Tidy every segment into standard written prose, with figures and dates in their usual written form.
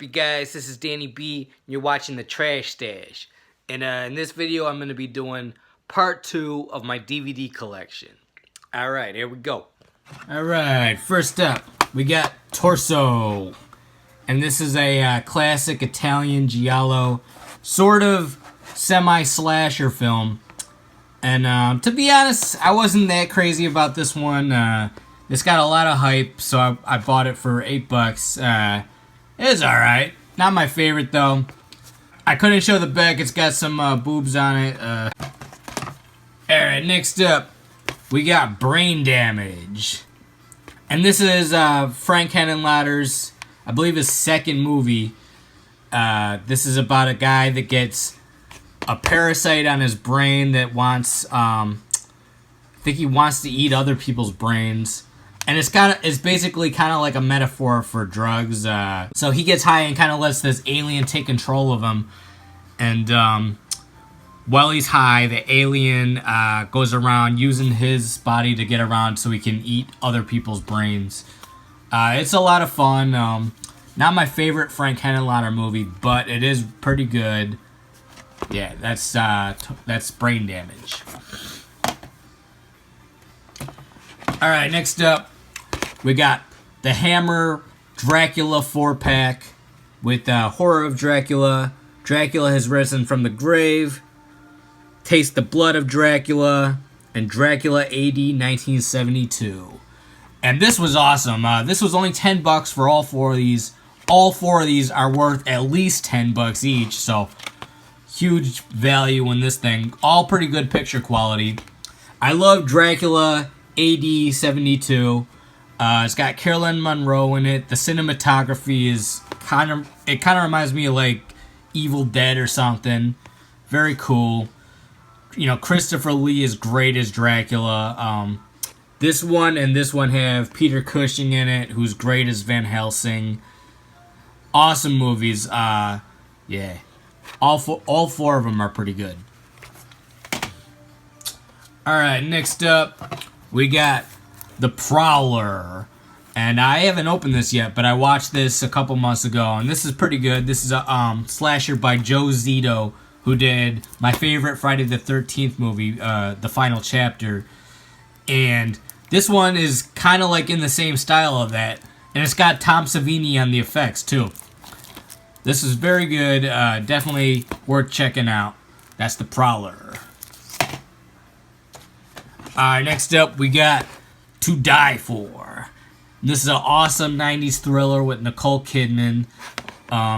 up, you guys? This is Danny B, and you're watching The Trash Stash. And in this video, I'm going to be doing part 2 of my DVD collection. Alright, here we go. Alright, first up, we got Torso. And this is a classic Italian giallo, sort of semi-slasher film. And to be honest, I wasn't that crazy about this one. This got a lot of hype, so I bought it for $8. It's alright. Not my favorite, though. I couldn't show the back. It's got some boobs on it. Alright, next up, we got Brain Damage. And this is Frank Henenlotter's, I believe, his second movie. This is about a guy that gets a parasite on his brain that wants, I think he wants to eat other people's brains. And it's basically kind of like a metaphor for drugs. So he gets high and kind of lets this alien take control of him. And while he's high, the alien goes around using his body to get around so he can eat other people's brains. It's a lot of fun. Not my favorite Frank Henenlotter movie, but it is pretty good. Yeah, that's Brain Damage. Alright, next up, we got the Hammer Dracula 4-pack with Horror of Dracula, Dracula Has Risen from the Grave, Taste the Blood of Dracula, and Dracula AD 1972. And this was awesome. This was only $10 for all 4 of these. All 4 of these are worth at least $10 each, so huge value in this thing. All pretty good picture quality. I love Dracula AD 72. It's got Caroline Munro in it. The cinematography is kind of reminds me of like Evil Dead or something. Very cool. You know, Christopher Lee is great as Dracula. This one and this one have Peter Cushing in it, who's great as Van Helsing. Awesome movies. Yeah. All four of them are pretty good. Alright, next up, we got The Prowler. And I haven't opened this yet, but I watched this a couple months ago, and this is pretty good. This is a slasher by Joe Zito, who did my favorite Friday the 13th movie, The Final Chapter. And this one is kind of like in the same style of that. And it's got Tom Savini on the effects, too. This is very good. Definitely worth checking out. That's The Prowler. Alright, next up we got To Die For. This is an awesome 90s thriller with Nicole Kidman.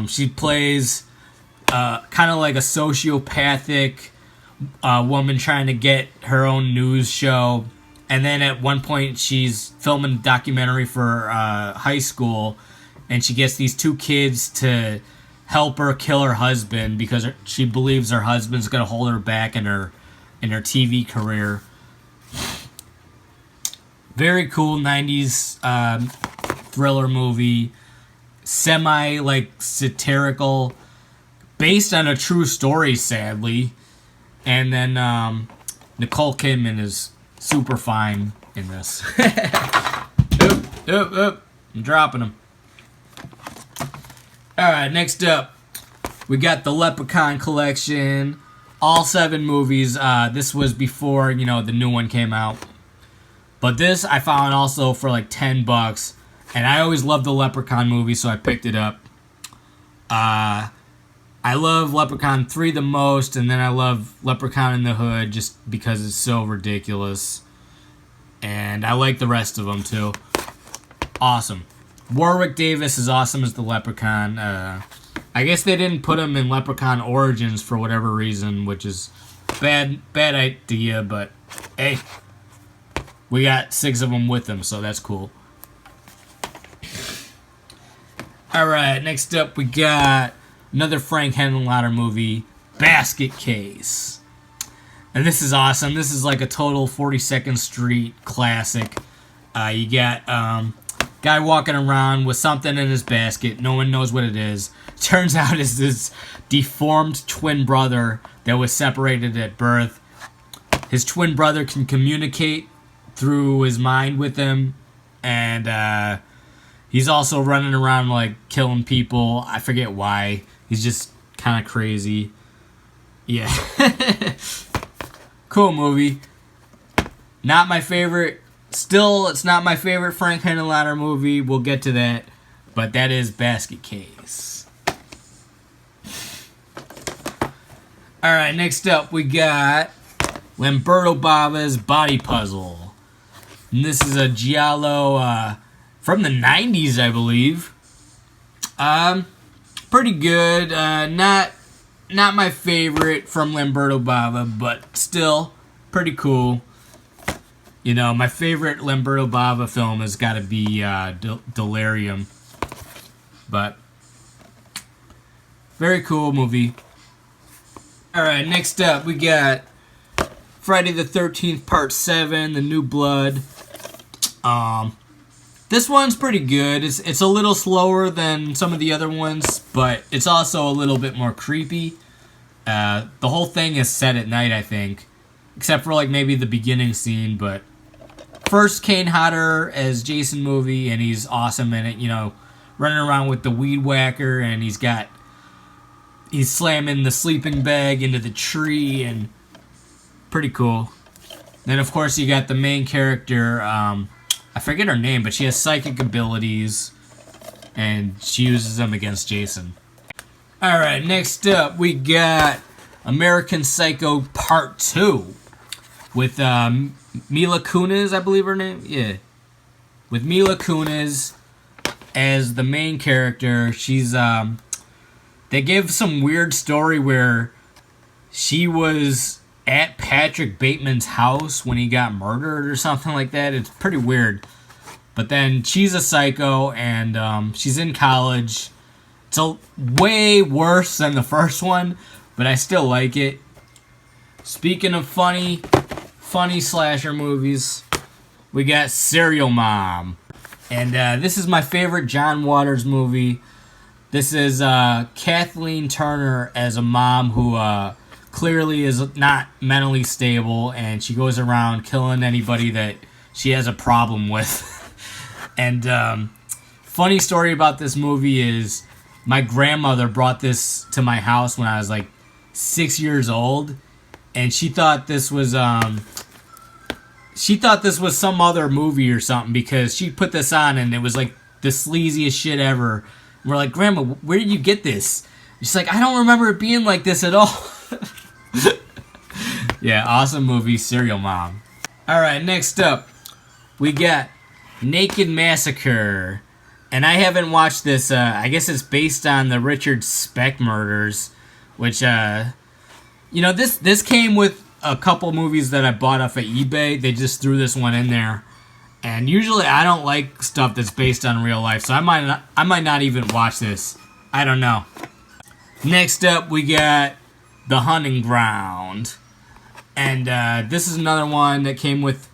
She plays kind of like a sociopathic woman trying to get her own news show. And then at one point she's filming a documentary for high school, and she gets these 2 kids to help her kill her husband because she believes her husband's going to hold her back in her TV career. Very cool 90s thriller movie. Semi, like, satirical. Based on a true story, sadly. And then Nicole Kidman is super fine in this. Oop. I'm dropping them. Alright, next up, we got the Leprechaun collection. All 7 movies. This was before, the new one came out. But this I found also for like $10. And I always loved the Leprechaun movie, so I picked it up. I love Leprechaun 3 the most, and then I love Leprechaun in the Hood just because it's so ridiculous. And I like the rest of them, too. Awesome. Warwick Davis is awesome as the Leprechaun. I guess they didn't put him in Leprechaun Origins for whatever reason, which is bad idea, but hey, we got 6 of them with him, so that's cool. Alright, next up we got another Frank Henenlotter movie, Basket Case. And this is awesome. This is like a total 42nd Street classic. You got guy walking around with something in his basket. No one knows what it is. Turns out it's this deformed twin brother that was separated at birth. His twin brother can communicate through his mind with him, and He's also running around like killing people. I forget why. He's just kind of crazy. Yeah. Cool movie. Not my favorite. Still, it's not my favorite Frank Henenlotter movie. We'll get to that. But that is Basket Case. Alright, next up we got Lamberto Bava's Body Puzzle. And this is a giallo from the 90s, I believe. Pretty good. Not my favorite from Lamberto Bava, but still pretty cool. You know, my favorite Lamberto Bava film has got to be Delirium. But very cool movie. Alright, next up we got Friday the 13th Part 7, The New Blood. This one's pretty good. It's a little slower than some of the other ones, but it's also a little bit more creepy. The whole thing is set at night, I think. Except for like maybe the beginning scene, but first Kane Hodder as Jason movie, and he's awesome in it, you know, running around with the weed whacker, and he's slamming the sleeping bag into the tree, and pretty cool. Then of course you got the main character, I forget her name, but she has psychic abilities, and she uses them against Jason. Alright, next up we got American Psycho Part 2 with Mila Kunis, I believe her name? Yeah. With Mila Kunis as the main character. She's, they give some weird story where she was at Patrick Bateman's house when he got murdered or something like that. It's pretty weird. But then she's a psycho, and she's in college. It's way worse than the first one, but I still like it. Speaking of funny slasher movies, we got Serial Mom. And this is my favorite John Waters movie. This is Kathleen Turner as a mom who clearly is not mentally stable, and she goes around killing anybody that she has a problem with. And funny story about this movie is my grandmother brought this to my house when I was like 6 years old, and she thought this was some other movie or something, because she put this on and it was like the sleaziest shit ever. And we're like, Grandma, where did you get this? She's like, I don't remember it being like this at all. Yeah, awesome movie, Serial Mom. Alright, next up, we got Naked Massacre. And I haven't watched this. I guess it's based on the Richard Speck murders, which, you know, this came with a couple movies that I bought off of eBay. They just threw this one in there. And usually I don't like stuff that's based on real life, so I might not even watch this. I don't know. Next up, we got The Hunting Ground. And this is another one that came with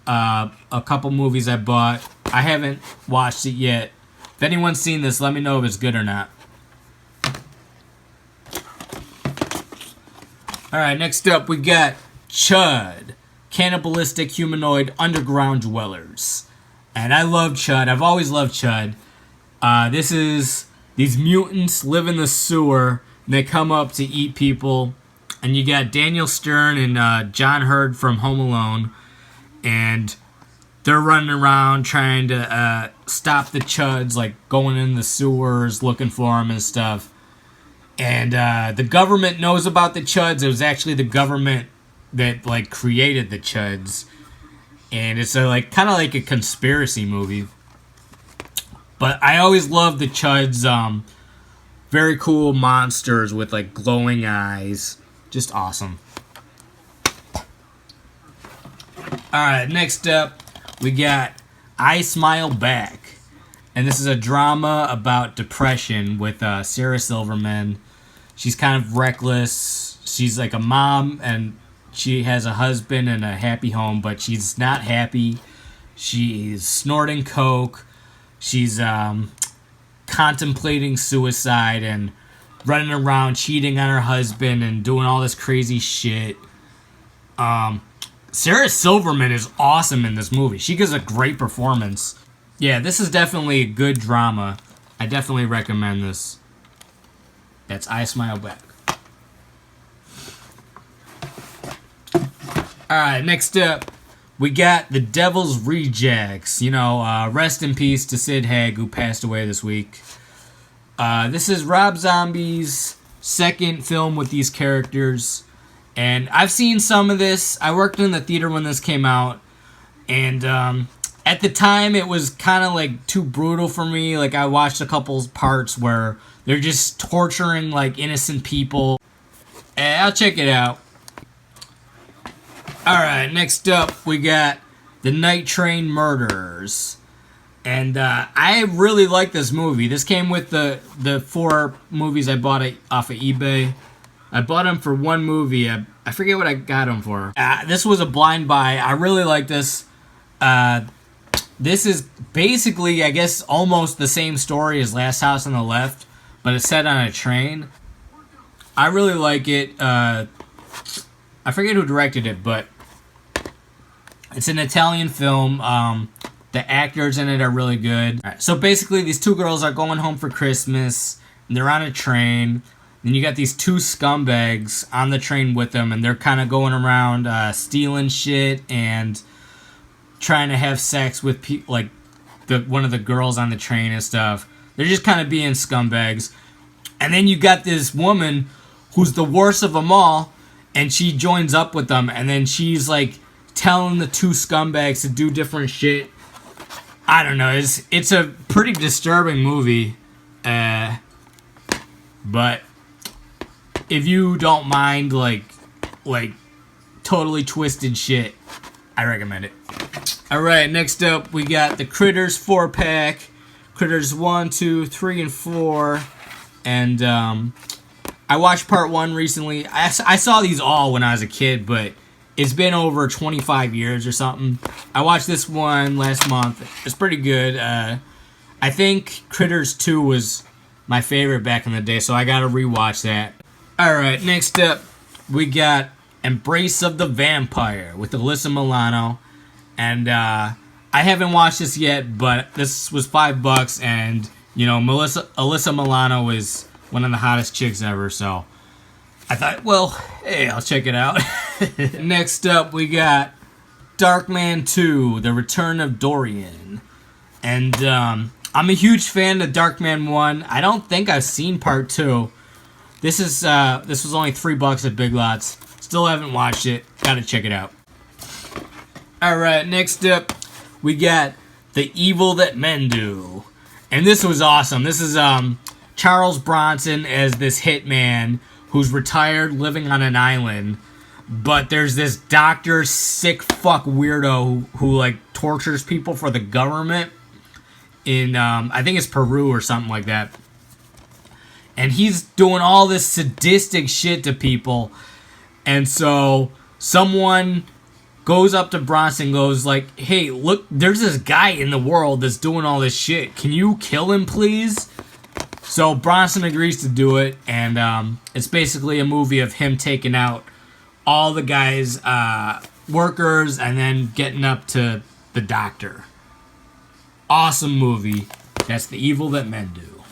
a couple movies I bought. I haven't watched it yet. If anyone's seen this, let me know if it's good or not. Alright, next up we got Chud. Cannibalistic Humanoid Underground Dwellers. And I love Chud. I've always loved Chud. This is... These mutants live in the sewer, and they come up to eat people. And you got Daniel Stern and John Hurd from Home Alone. And they're running around trying to stop the Chuds, like going in the sewers, looking for them and stuff. And the government knows about the Chuds. It was actually the government that like created the Chuds. And it's like kind of like a conspiracy movie. But I always loved the Chuds. Very cool monsters with like glowing eyes. Just awesome. Alright, next up, we got I Smile Back. And this is a drama about depression with Sarah Silverman. She's kind of reckless. She's like a mom, and she has a husband and a happy home, but she's not happy. She's snorting coke. She's contemplating suicide and running around cheating on her husband and doing all this crazy shit. Sarah Silverman is awesome in this movie. She gives a great performance. Yeah, this is definitely a good drama. I definitely recommend this. That's I Smile Back. Alright, next up, we got The Devil's Rejects. You know, rest in peace to Sid Haig, who passed away this week. This is Rob Zombie's second film with these characters. And I've seen some of this. I worked in the theater when this came out. And at the time, it was kind of like too brutal for me. Like, I watched a couple parts where they're just torturing like innocent people. And I'll check it out. Alright, next up, we got The Night Train Murders. And I really like this movie. This came with the 4 movies I bought off of eBay. I bought them for one movie. I forget what I got them for. This was a blind buy. I really like this. This is basically, I guess, almost the same story as Last House on the Left, but it's set on a train. I really like it. I forget who directed it, but it's an Italian film. The actors in it are really good. All right, so basically, these 2 girls are going home for Christmas, and they're on a train. Then you got these 2 scumbags on the train with them, and they're kind of going around stealing shit and trying to have sex with like one of the girls on the train and stuff. They're just kind of being scumbags. And then you got this woman who's the worst of them all, and she joins up with them, and then she's like telling the 2 scumbags to do different shit. I don't know. It's a pretty disturbing movie, but if you don't mind like totally twisted shit, I recommend it. Alright, next up we got the Critters 4-pack. Critters 1, 2, 3, and 4. And I watched part 1 recently. I saw these all when I was a kid, but it's been over 25 years or something. I watched this one last month. It's pretty good. I think Critters 2 was my favorite back in the day, so I gotta rewatch that. Alright, next up we got Embrace of the Vampire with Alyssa Milano. And I haven't watched this yet, but this was $5, and you know, Alyssa Milano is one of the hottest chicks ever, so I thought, well, hey, I'll check it out. Next up, we got Darkman 2: The Return of Dorian. And I'm a huge fan of Darkman 1. I don't think I've seen part 2. This was only $3 at Big Lots. Still haven't watched it. Gotta check it out. Alright, next up, we got The Evil That Men Do. And this was awesome. This is Charles Bronson as this hitman who's retired living on an island. But there's this doctor, sick fuck weirdo who like tortures people for the government in, I think it's Peru or something like that. And he's doing all this sadistic shit to people. And so someone goes up to Bronson and goes like, hey, look, there's this guy in the world that's doing all this shit. Can you kill him, please? So Bronson agrees to do it, and it's basically a movie of him taking out all the guy's workers and then getting up to the doctor. Awesome movie. That's The Evil That Men Do.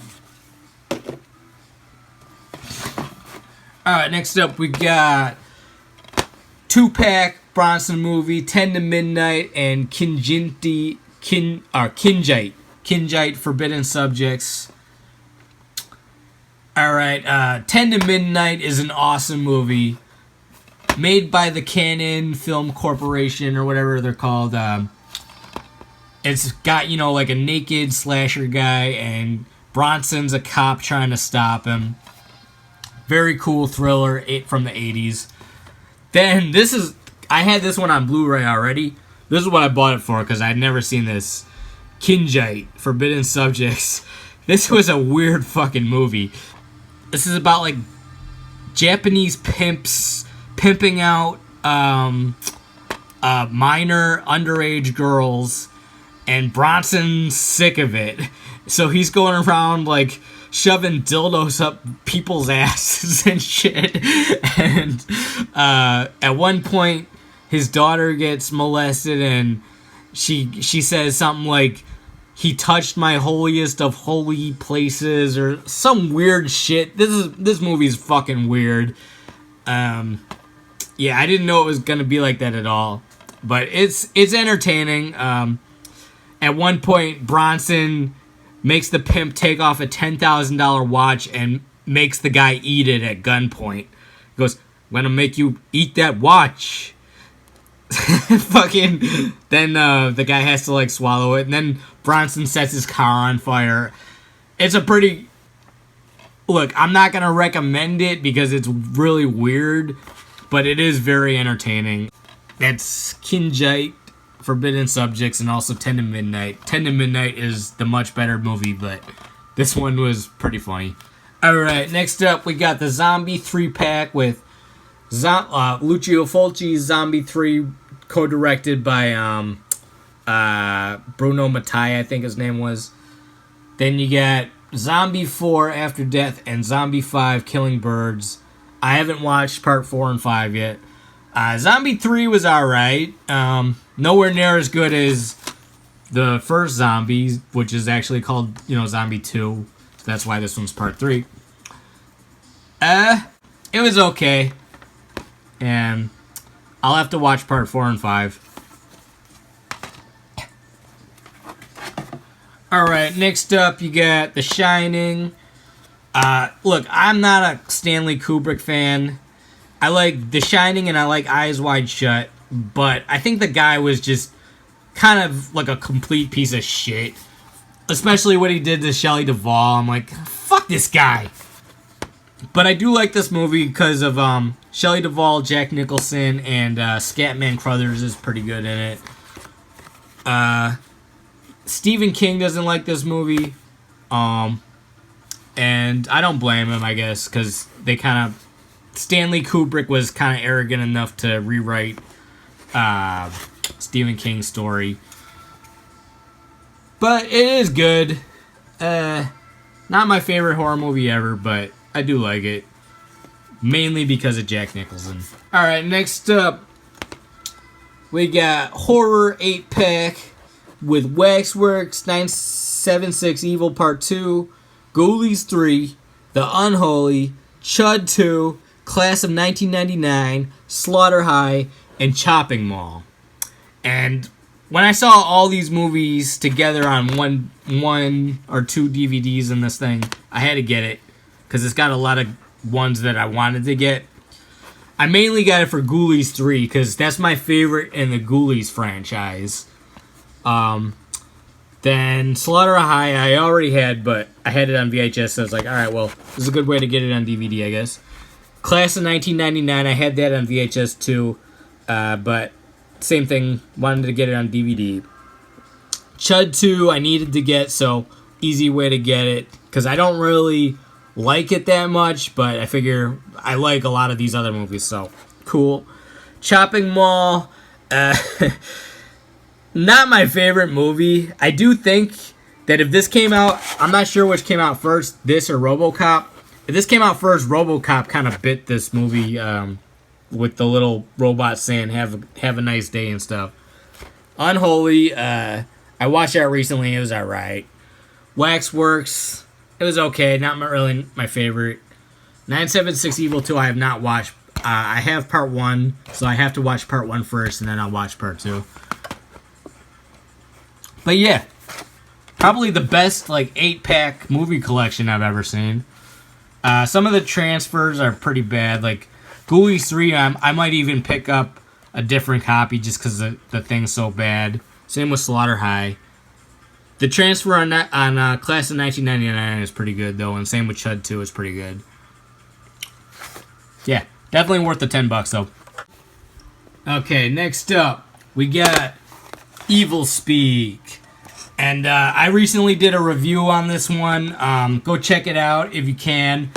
Alright, next up we got 2-pack Bronson movie, 10 to Midnight, and Kinjite, Forbidden Subjects. Alright, 10 to Midnight is an awesome movie. Made by the Canon Film Corporation, or whatever they're called. It's got, you know, like a naked slasher guy, and Bronson's a cop trying to stop him. Very cool thriller from the 80s. Then, I had this one on Blu-ray already. This is what I bought it for, because I'd never seen this. Kinjite, Forbidden Subjects. This was a weird fucking movie. This is about, like, Japanese pimps pimping out minor underage girls, and Bronson's sick of it. So he's going around, like, shoving dildos up people's asses and shit. And at one point, his daughter gets molested, and she says something like, he touched my holiest of holy places or some weird shit. This movie is fucking weird. Yeah, I didn't know it was gonna be like that at all, but it's entertaining. At one point, Bronson makes the pimp take off a $10,000 watch and makes the guy eat it at gunpoint. He goes, "I'm gonna make you eat that watch." Fucking. Then the guy has to like swallow it, and then Bronson sets his car on fire. It's a pretty. Look, I'm not gonna recommend it because it's really weird, but it is very entertaining. That's Kinjite, Forbidden Subjects, and also 10 to Midnight. 10 to Midnight is the much better movie, but this one was pretty funny. Alright, next up we got the Zombie 3-pack with Lucio Fulci's Zombie 3, co-directed by Bruno Mattei, I think his name was. Then you got Zombie 4, After Death, and Zombie 5, Killing Birds. I haven't watched part 4 and 5 yet. Zombie 3 was alright. Nowhere near as good as the first Zombies, which is actually called, Zombie 2. So that's why this one's part 3. It was okay. And I'll have to watch part 4 and 5. Alright, next up you got The Shining. Look, I'm not a Stanley Kubrick fan. I like The Shining and I like Eyes Wide Shut, but I think the guy was just kind of like a complete piece of shit. Especially what he did to Shelley Duvall. I'm like, fuck this guy. But I do like this movie because of Shelley Duvall, Jack Nicholson, and Scatman Crothers is pretty good in it. Stephen King doesn't like this movie. And I don't blame him, I guess, because they kind of... Stanley Kubrick was kind of arrogant enough to rewrite Stephen King's story. But it is good. Not my favorite horror movie ever, but I do like it. Mainly because of Jack Nicholson. Alright, next up, we got Horror 8-pack with Waxworks, 976 Evil Part 2, Ghoulies 3, The Unholy, Chud 2, Class of 1999, Slaughter High, and Chopping Mall. And when I saw all these movies together on one or two DVDs in this thing, I had to get it because it's got a lot of ones that I wanted to get. I mainly got it for Ghoulies 3 because that's my favorite in the Ghoulies franchise. Then Slaughter High I already had, but I had it on VHS, so I was like, alright, well, this is a good way to get it on DVD, I guess. Class of 1999, I had that on VHS too, but same thing, wanted to get it on DVD. Chud 2 I needed to get, so easy way to get it, because I don't really like it that much, but I figure I like a lot of these other movies, so cool. Chopping Mall, not my favorite movie. I do think that if this came out, I'm not sure which came out first, this or RoboCop. If this came out first, RoboCop kind of bit this movie with the little robot saying "have a nice day" and stuff. Unholy, I watched that recently. It was alright. Waxworks, it was okay. Not really my favorite. 976 Evil 2, I have not watched. I have part 1, so I have to watch part 1 first, and then I'll watch part 2. But yeah, probably the best 8-pack movie collection I've ever seen. Some of the transfers are pretty bad. Like Ghoulies 3, I might even pick up a different copy just because the thing's so bad. Same with Slaughter High. The transfer on Class of 1999 is pretty good though, and same with Chud 2 is pretty good. Yeah, definitely worth the $10 though. Okay, next up we got Evil Speak. And I recently did a review on this one. Go check it out if you can.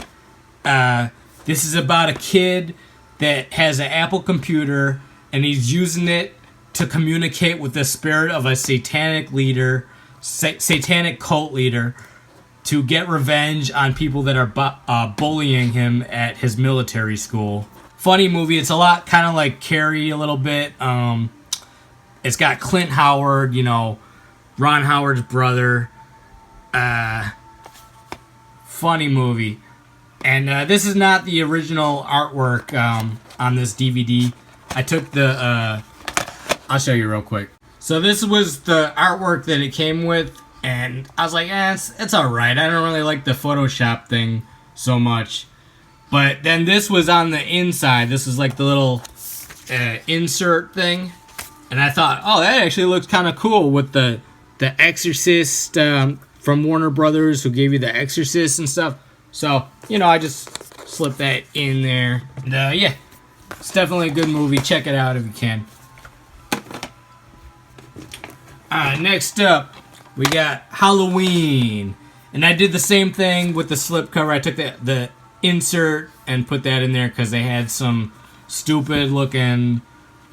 This is about a kid that has an Apple computer, and he's using it to communicate with the spirit of a satanic leader, satanic cult leader, to get revenge on people that are bullying him at his military school. Funny movie. It's a lot kind of like Carrie a little bit. It's got Clint Howard, Ron Howard's brother. Funny movie. And this is not the original artwork on this DVD. I took the... I'll show you real quick. So this was the artwork that it came with. And I was like, it's alright. I don't really like the Photoshop thing so much. But then this was on the inside. This is like the little insert thing. And I thought, oh, that actually looks kind of cool with the Exorcist from Warner Brothers, who gave you the Exorcist and stuff. So, I just slipped that in there. And, yeah, it's definitely a good movie. Check it out if you can. Alright, next up, we got Halloween. And I did the same thing with the slipcover. I took the insert and put that in there because they had some stupid looking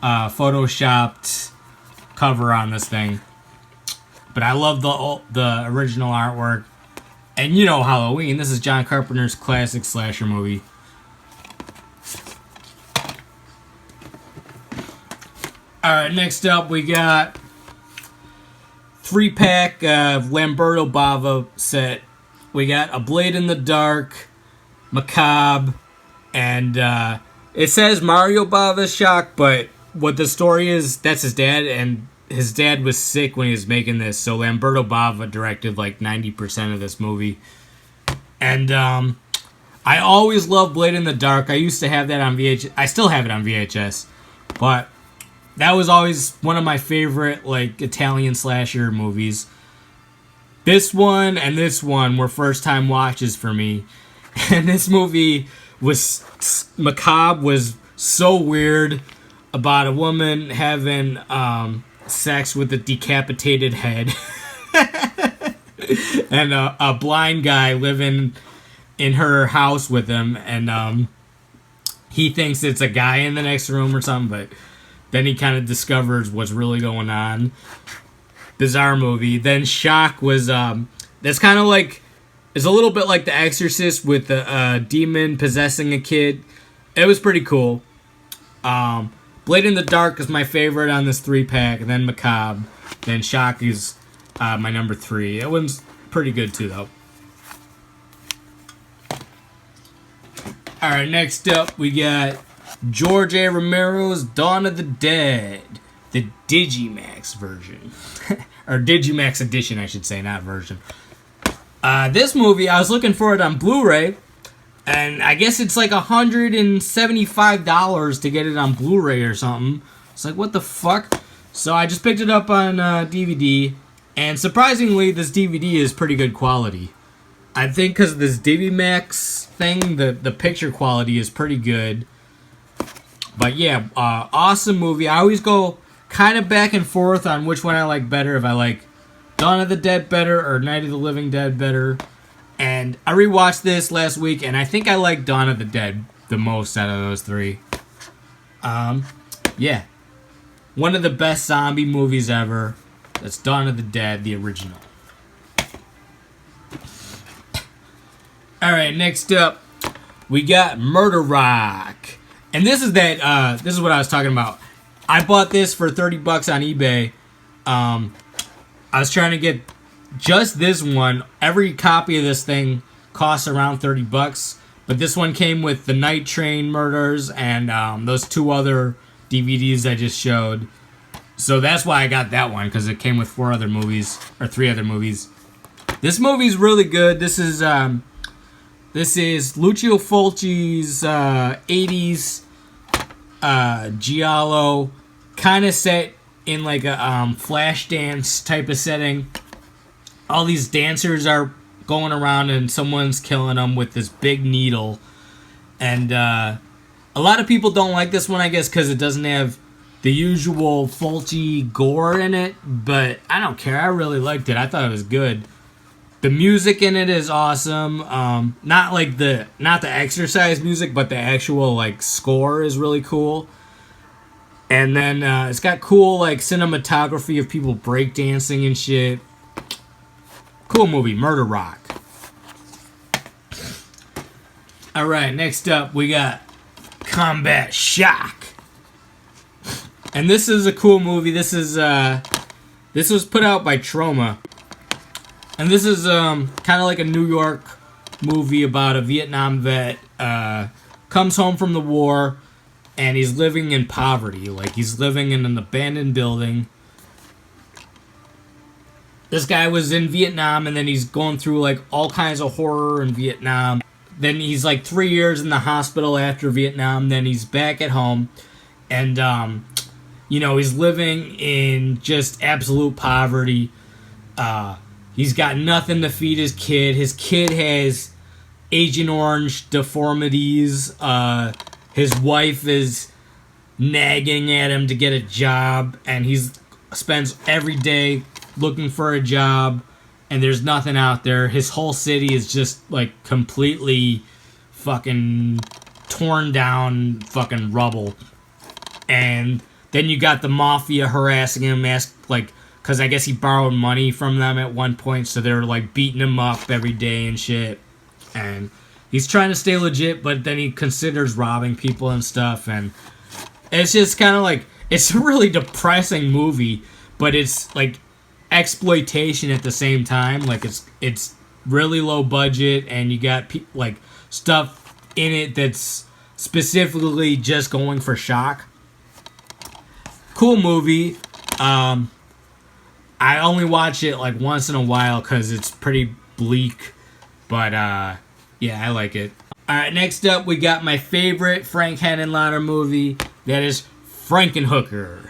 photoshopped cover on this thing. But I love the original artwork. And Halloween. This is John Carpenter's classic slasher movie. Alright, next up we got 3-pack of Lamberto Bava set. We got A Blade in the Dark, Macabre, and it says Mario Bava's shock, but what the story is, that's his dad, and his dad was sick when he was making this, so Lamberto Bava directed like 90% of this movie. And I always loved Blade in the Dark. I used to have that on VHS. I still have it on VHS, but that was always one of my favorite like Italian slasher movies. This one and this one were first time watches for me. And this movie was Macabre, was so weird, about a woman having sex with a decapitated head. And a blind guy living in her house with him, and he thinks it's a guy in the next room or something, but then he kind of discovers what's really going on. Bizarre movie. Then Shock was that's kind of like, it's a little bit like The Exorcist with a demon possessing a kid. It was pretty cool. Blade in the Dark is my favorite on this 3-pack, and then Macabre. Then Shock is my number 3. That one's pretty good too, though. Alright, next up we got George A. Romero's Dawn of the Dead, the Digimax version. Or Digimax edition, I should say, not version. This movie, I was looking for it on Blu-ray, and I guess it's like $175 to get it on Blu-ray or something. It's like, what the fuck? So I just picked it up on DVD, and surprisingly, this DVD is pretty good quality. I think because of this Digimax thing, the picture quality is pretty good. But yeah, awesome movie. I always go kind of back and forth on which one I like better. If I like Dawn of the Dead better or Night of the Living Dead better. And I rewatched this last week, and I think I like Dawn of the Dead the most out of those 3. Yeah. One of the best zombie movies ever. That's Dawn of the Dead, the original. Alright, next up, we got Murder Rock. And this is that, this is what I was talking about. I bought this for $30 on eBay. I was trying to get just this one. Every copy of this thing costs around $30. But this one came with the Night Train Murders and those 2 other DVDs I just showed. So that's why I got that one, because it came with 4 other movies, or 3 other movies. This movie's really good. This is Lucio Fulci's 80s giallo, kind of set in like a flash dance type of setting. All these dancers are going around and someone's killing them with this big needle. And a lot of people don't like this one, I guess, because it doesn't have the usual Fulci gore in it. But I don't care. I really liked it. I thought it was good. The music in it is awesome. Not the exercise music, but the actual like score is really cool. And then it's got cool like cinematography of people breakdancing and shit. Cool movie, Murder Rock. All right, next up we got Combat Shock. And this is a cool movie. This is This was put out by Troma. And this is kind of like a New York movie about a Vietnam vet. Comes home from the war, and he's living in poverty. Like, he's living in an abandoned building. This guy was in Vietnam, and then he's going through, like, all kinds of horror in Vietnam. Then he's, like, 3 years in the hospital after Vietnam. Then he's back at home. And, he's living in just absolute poverty. He's got nothing to feed his kid. His kid has Agent Orange deformities. His wife is nagging at him to get a job. And he spends every day looking for a job, and there's nothing out there. His whole city is just like completely fucking torn down fucking rubble. And then you got the mafia harassing him, because I guess he borrowed money from them at one point, so they're like beating him up every day and shit. And he's trying to stay legit, but then he considers robbing people and stuff. And it's just kind of like, it's a really depressing movie, but it's like exploitation at the same time. Like, it's really low budget, and you got like stuff in it that's specifically just going for shock. Cool movie. I only watch it like once in a while because it's pretty bleak, but yeah, I like it. Alright, next up we got my favorite Frank Henenlotter movie, that is Frankenhooker.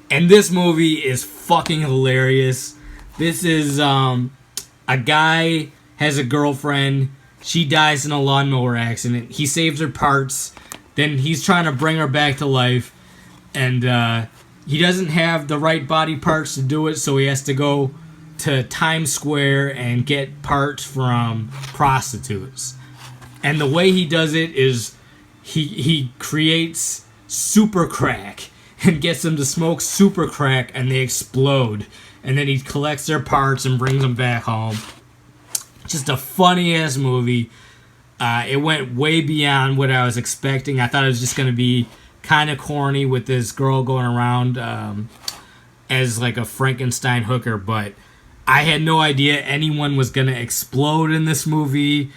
And this movie is fucking hilarious. This is, a guy has a girlfriend. She dies in a lawnmower accident. He saves her parts. Then he's trying to bring her back to life. And, he doesn't have the right body parts to do it, so he has to go to Times Square and get parts from prostitutes. And the way he does it is he creates super crack and gets them to smoke super crack, and they explode. And then he collects their parts and brings them back home. Just a funny-ass movie. It went way beyond what I was expecting. I thought it was just going to be kind of corny with this girl going around as like a Frankenstein hooker, but I had no idea anyone was going to explode in this movie.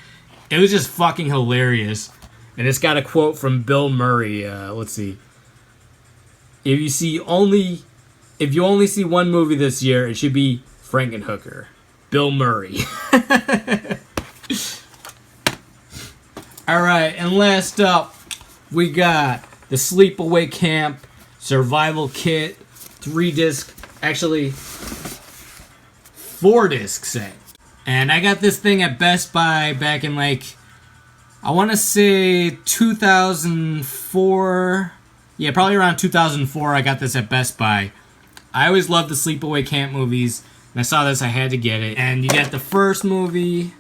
It was just fucking hilarious. And it's got a quote from Bill Murray. Let's see. If you only see one movie this year, it should be Frankenhooker. Bill Murray. Alright, and last up, we got the Sleepaway Camp Survival Kit 3-disc, actually 4-disc set. And I got this thing at Best Buy back in I want to say 2004. Yeah, probably around 2004 I got this at Best Buy. I always loved the Sleepaway Camp movies, and I saw this, I had to get it. And you got the first movie,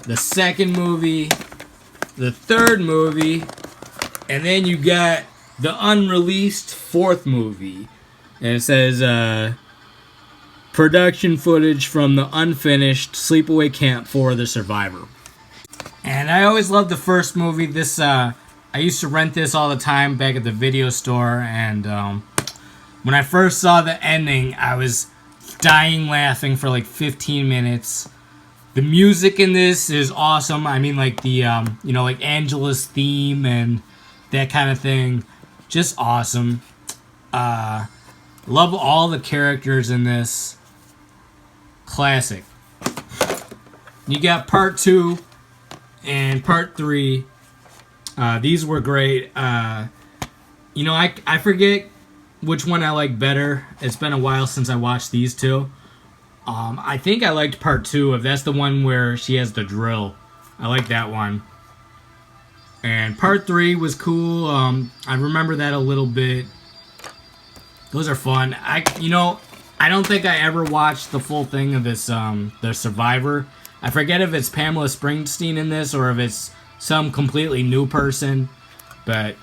the second movie, the third movie, and then you got the unreleased fourth movie. And it says, production footage from the unfinished Sleepaway Camp for the Survivor. And I always loved the first movie. This, I used to rent this all the time back at the video store, and when I first saw the ending, I was dying laughing for 15 minutes. The music in this is awesome. I mean, the, Angela's theme and that kind of thing. Just awesome. Love all the characters in this. Classic. You got part 2 and part 3. These were great. I forget which one I like better. It's been a while since I watched these two. I think I liked part 2, if that's the one where she has the drill. I like that one. And part 3 was cool. I remember that a little bit. Those are fun. I don't think I ever watched the full thing of this, the Survivor. I forget if it's Pamela Springsteen in this or if it's some completely new person. But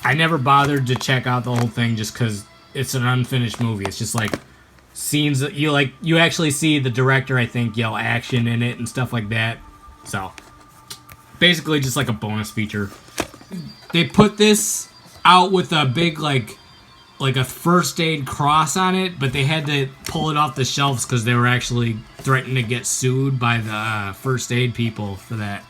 I never bothered to check out the whole thing just because it's an unfinished movie. It's just scenes that you actually see the director, I think, yell action in it and stuff like that. So basically just a bonus feature. They put this out with a big like a first aid cross on it, but they had to pull it off the shelves because they were actually threatening to get sued by the first aid people for that.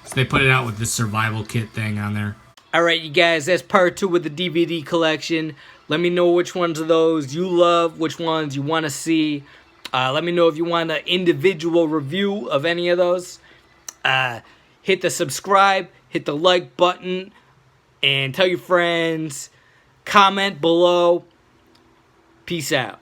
So they put it out with this survival kit thing on there. All right, you guys, that's part 2 with the DVD collection. Let me know which ones of those you love, which ones you want to see. Let me know if you want an individual review of any of those. Hit the subscribe, hit the like button, and tell your friends. Comment below. Peace out.